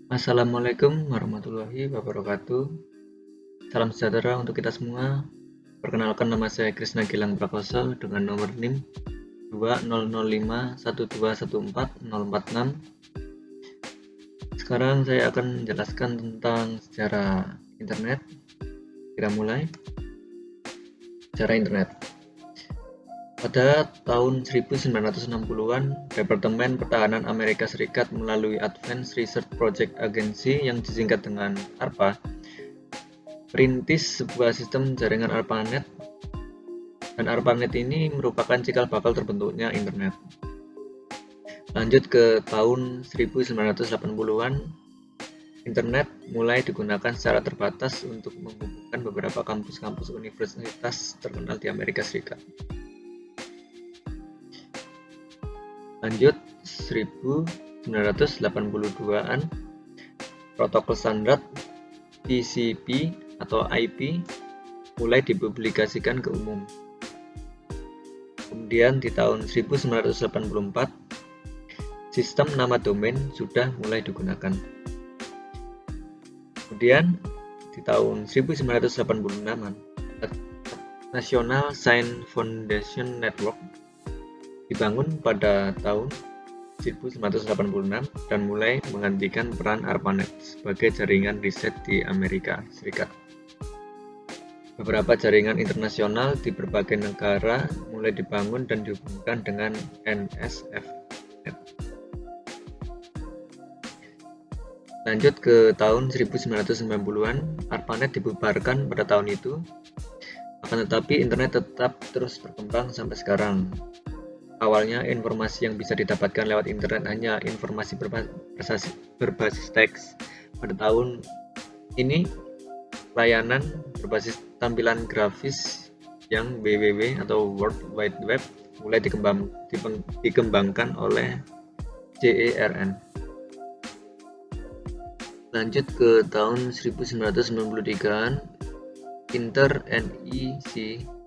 Assalamualaikum warahmatullahi wabarakatuh. Salam sejahtera untuk kita semua. Perkenalkan, nama saya Krisna Gilang Prakoso dengan nomor NIM 200512140446. Sekarang saya akan menjelaskan tentang sejarah internet. Kita mulai. Sejarah internet. Pada tahun 1960-an, Departemen Pertahanan Amerika Serikat melalui Advanced Research Project Agency yang disingkat dengan ARPA merintis sebuah sistem jaringan ARPANET, dan ARPANET ini merupakan cikal bakal terbentuknya internet. Lanjut ke tahun 1980-an, internet mulai digunakan secara terbatas untuk menghubungkan beberapa kampus-kampus universitas terkenal di Amerika Serikat. Lanjut 1982-an, protokol standar TCP atau IP mulai dipublikasikan ke umum. Kemudian di tahun 1984, sistem nama domain sudah mulai digunakan. Kemudian di tahun 1986-an, National Science Foundation Network dibangun pada tahun 1986 dan mulai menggantikan peran ARPANET sebagai jaringan riset di Amerika Serikat. Beberapa jaringan internasional di berbagai negara mulai dibangun dan dihubungkan dengan NSFNet. Lanjut ke tahun 1990-an, ARPANET dibubarkan pada tahun itu. Akan tetapi internet tetap terus berkembang sampai sekarang. Awalnya informasi yang bisa didapatkan lewat internet hanya informasi berbasis teks. Pada tahun ini, layanan berbasis tampilan grafis yang WWW atau World Wide Web mulai dikembangkan oleh CERN. Lanjut ke tahun 1993-an, Inter-NIC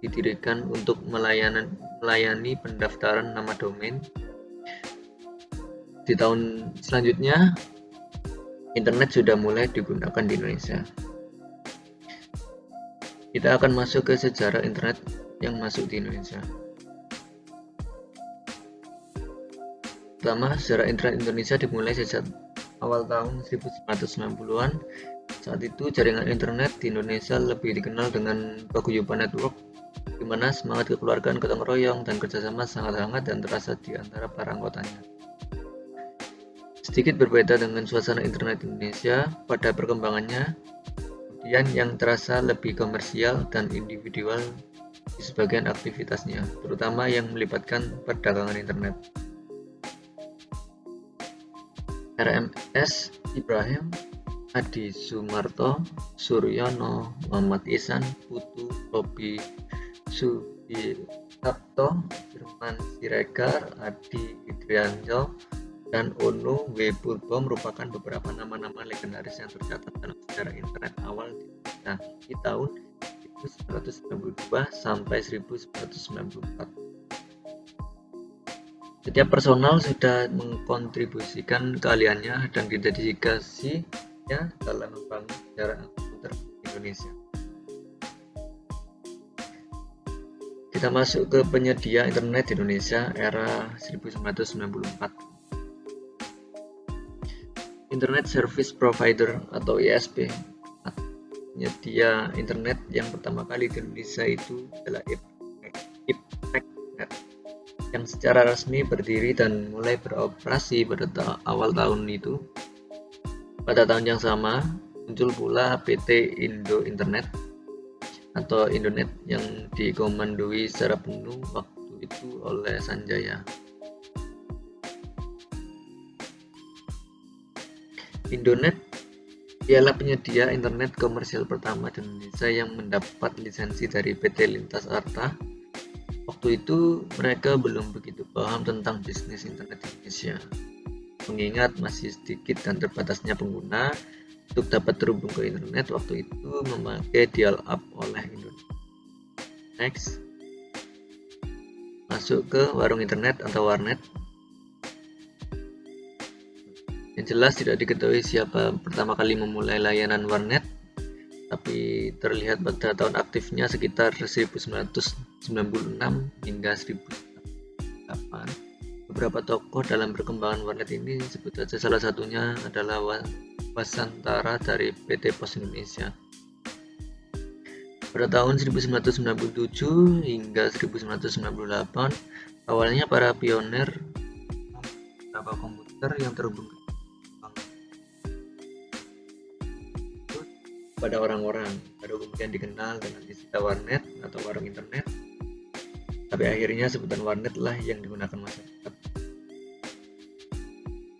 didirikan untuk melayani pendaftaran nama domain. Di tahun selanjutnya, internet sudah mulai digunakan di Indonesia. Kita akan masuk ke sejarah internet yang masuk di Indonesia. Pertama, sejarah internet Indonesia dimulai sejak awal tahun 1990-an. Saat itu jaringan internet di Indonesia lebih dikenal dengan paguyuban network, di mana semangat kekeluargaan, gotong royong, dan kerjasama sangat hangat dan terasa di antara para anggotanya. Sedikit berbeda dengan suasana internet Indonesia pada perkembangannya, kemudian yang terasa lebih komersial dan individual di sebagian aktivitasnya, terutama yang melibatkan perdagangan internet. RMS Ibrahim, Adi Sumarto, Suryono, Muhammad Ihsan, Putu, Robi Subiakto, Firman Siregar, Adi Idrianto, dan Onu W. Purbo merupakan beberapa nama-nama legendaris yang tercatat dalam sejarah internet awal di Indonesia di tahun 1992 sampai 1994. Setiap personal sudah mengkontribusikan keahliannya dan dedikasinya dalam membangun sejarah komputer Indonesia. Kita masuk ke penyedia internet di Indonesia era 1994. Internet Service Provider atau ISP, penyedia internet yang pertama kali di Indonesia itu adalah IPTECnet, yang secara resmi berdiri dan mulai beroperasi pada awal tahun itu. Pada tahun yang sama, muncul pula PT Indo Internet atau Indonet yang dikomandoi secara penuh waktu itu oleh Sanjaya. Indonet ialah penyedia internet komersial pertama di Indonesia yang mendapat lisensi dari PT Lintas Arta. Waktu itu mereka belum begitu paham tentang bisnis internet Indonesia, mengingat masih sedikit dan terbatasnya pengguna. Untuk dapat terhubung ke internet waktu itu memakai dial-up oleh Indonet. Next, masuk ke warung internet atau warnet. Yang jelas tidak diketahui siapa pertama kali memulai layanan warnet, tapi terlihat pada tahun aktifnya sekitar 1996 hingga 2008. Beberapa tokoh dalam perkembangan warnet ini sebut saja salah satunya adalah Wasantara dari PT Pos Indonesia. Pada tahun 1997 hingga 1998, awalnya para pionir beberapa komputer yang terhubung pada orang-orang, pada kemudian dikenal dengan istilah warnet atau warung internet. Tapi akhirnya sebutan warnet lah yang digunakan masyarakat.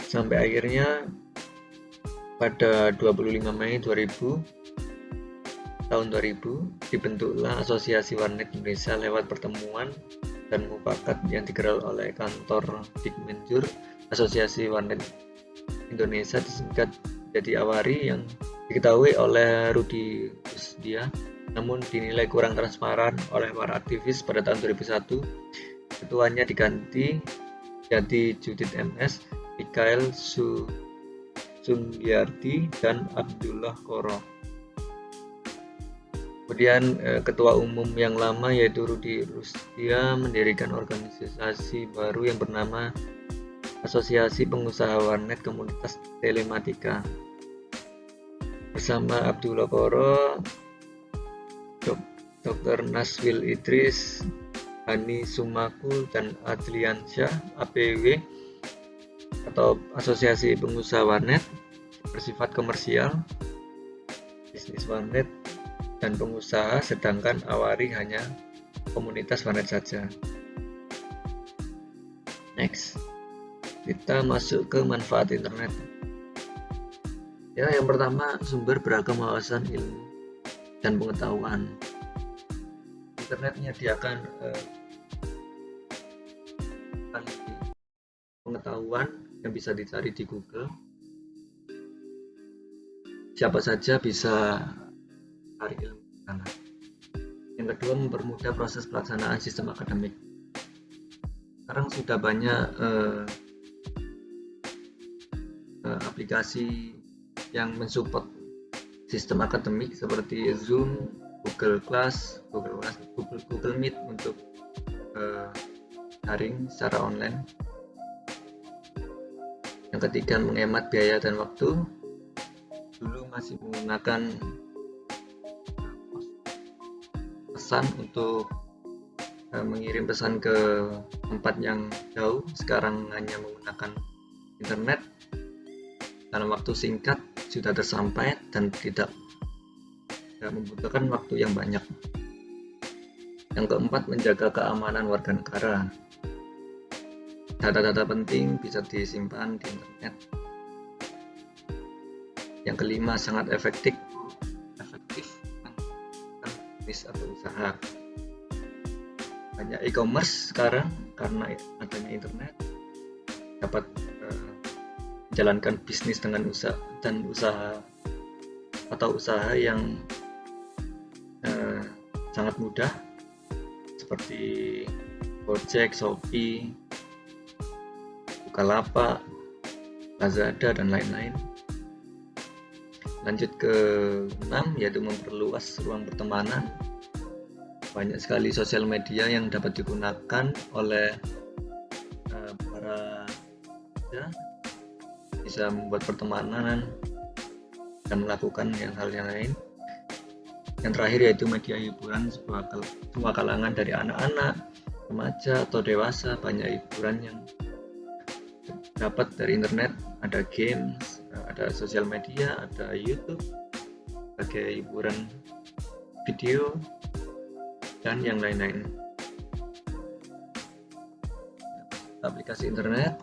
Sampai akhirnya pada 25 Mei 2000 dibentuklah Asosiasi Warnet Indonesia lewat pertemuan dan mufakat yang digelar oleh kantor Dikmenjur. Asosiasi Warnet Indonesia disingkat jadi AWARI yang diketahui oleh Rudi Kusdia, namun dinilai kurang transparan oleh para aktivis. Pada tahun 2001, ketuanya diganti jadi Judith MS, Mikhail Sungiardi, dan Abdullah Koro. Kemudian ketua umum yang lama yaitu Rudi Kusdia mendirikan organisasi baru yang bernama Asosiasi Pengusaha Warnet Komunitas Telematika. Bersama Abdullah Koro, Dr. Naswil Idris, Hani Sumaku, dan Adliansyah, APW atau Asosiasi Pengusaha Warnet bersifat komersial, bisnis warnet dan pengusaha, sedangkan AWARI hanya komunitas warnet saja. Next, kita masuk ke manfaat internet. Ya, yang pertama, sumber beragam wawasan ilmu dan pengetahuan. Internet menyediakan pengetahuan yang bisa dicari di Google. Siapa saja bisa cari ilmu di sana. Yang kedua, mempermudah proses pelaksanaan sistem akademik. Sekarang sudah banyak aplikasi yang mensupport sistem akademik seperti Zoom, Google Class, Google Meet untuk daring secara online. Yang ketiga, menghemat biaya dan waktu. Dulu masih menggunakan pesan untuk mengirim pesan ke tempat yang jauh. Sekarang hanya menggunakan internet. Dalam waktu singkat sudah tersampai dan tidak membutuhkan waktu yang banyak. Yang keempat, menjaga keamanan warga negara. Data-data penting bisa disimpan di internet. Yang kelima, sangat efektif bisnis atau usaha. Banyak e-commerce sekarang karena adanya internet dapat menjalankan bisnis dengan usaha yang sangat mudah seperti Gojek, Shopee, Bukalapak, Lazada, dan lain-lain. Lanjut ke 6, yaitu memperluas ruang pertemanan. Banyak sekali sosial media yang dapat digunakan oleh para bisa membuat pertemanan dan melakukan hal yang lain. Yang terakhir yaitu media hiburan semua kalangan dari anak-anak, remaja atau dewasa. Banyak hiburan yang dapat dari internet, ada games, ada sosial media, ada YouTube sebagai hiburan video dan yang lain-lain. Aplikasi internet.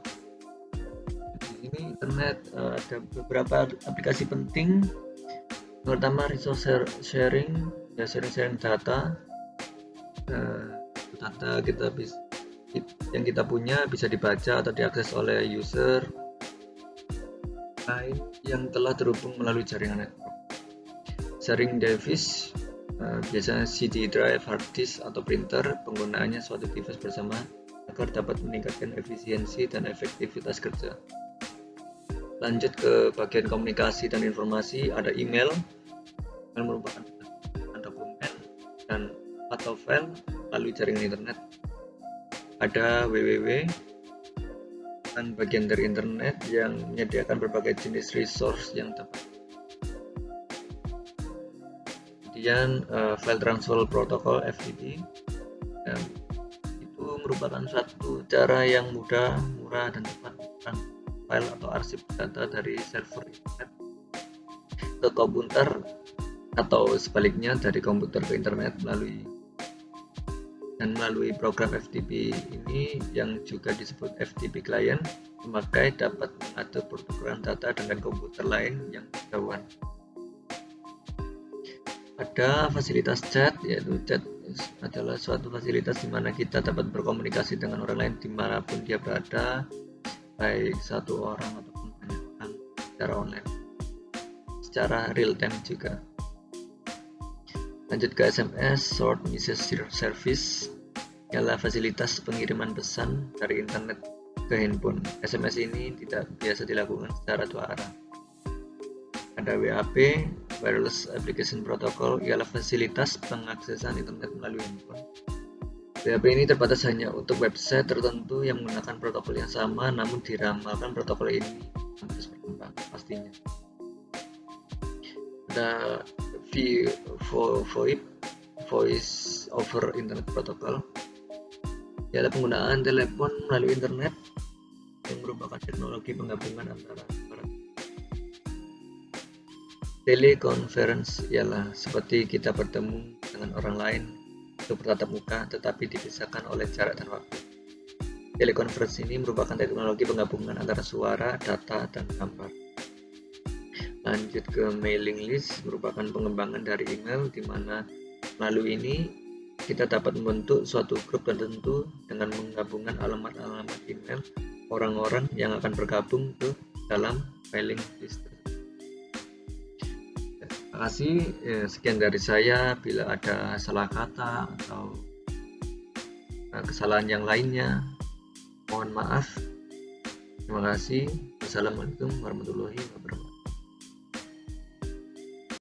Di sini internet ada beberapa aplikasi penting. Yang pertama, resource sharing, sharing data. Data yang kita punya bisa dibaca atau diakses oleh user lain yang telah terhubung melalui jaringan network. Sharing device, biasanya CD drive, hard disk, atau printer. Penggunaannya suatu device bersama agar dapat meningkatkan efisiensi dan efektivitas kerja. Lanjut ke bagian komunikasi dan informasi, ada email merupakan dokumen dan atau file melalui jaringan internet. Ada www dan bagian dari internet yang menyediakan berbagai jenis resource yang dapat. Kemudian file transfer protocol FTP, dan itu merupakan suatu cara yang mudah, murah, dan cepat file atau arsip data dari server internet ke komputer atau sebaliknya dari komputer ke internet melalui program FTP ini yang juga disebut FTP client, pemakai dapat mengatur pertukaran data dengan komputer lain yang berjauhan. Ada fasilitas chat, yaitu chat adalah suatu fasilitas di mana kita dapat berkomunikasi dengan orang lain dimanapun dia berada, baik satu orang ataupun banyak orang, secara online, secara real time juga. Lanjut ke SMS, Short Message Service, ialah fasilitas pengiriman pesan dari internet ke handphone. SMS ini tidak biasa dilakukan secara dua arah. Ada WAP, Wireless Application Protocol, ialah fasilitas pengaksesan internet melalui handphone. WAP ini terbatas hanya untuk website tertentu yang menggunakan protokol yang sama, namun diramalkan protokol ini terus berkembang pastinya. Ada VoIP, Voice over Internet Protocol, ialah penggunaan telepon melalui internet yang merupakan teknologi penggabungan antara teleconference, ialah seperti kita bertemu dengan orang lain untuk bertatap muka tetapi dipisahkan oleh jarak dan waktu. Teleconference ini merupakan teknologi penggabungan antara suara, data, dan gambar. Lanjut ke mailing list, merupakan pengembangan dari email di mana melalui ini kita dapat membentuk suatu grup tertentu dengan menggabungkan alamat-alamat email orang-orang yang akan bergabung ke dalam mailing list. Terima kasih, sekian dari saya. Bila ada salah kata atau kesalahan yang lainnya, mohon maaf. Terima kasih. Wassalamualaikum warahmatullahi wabarakatuh.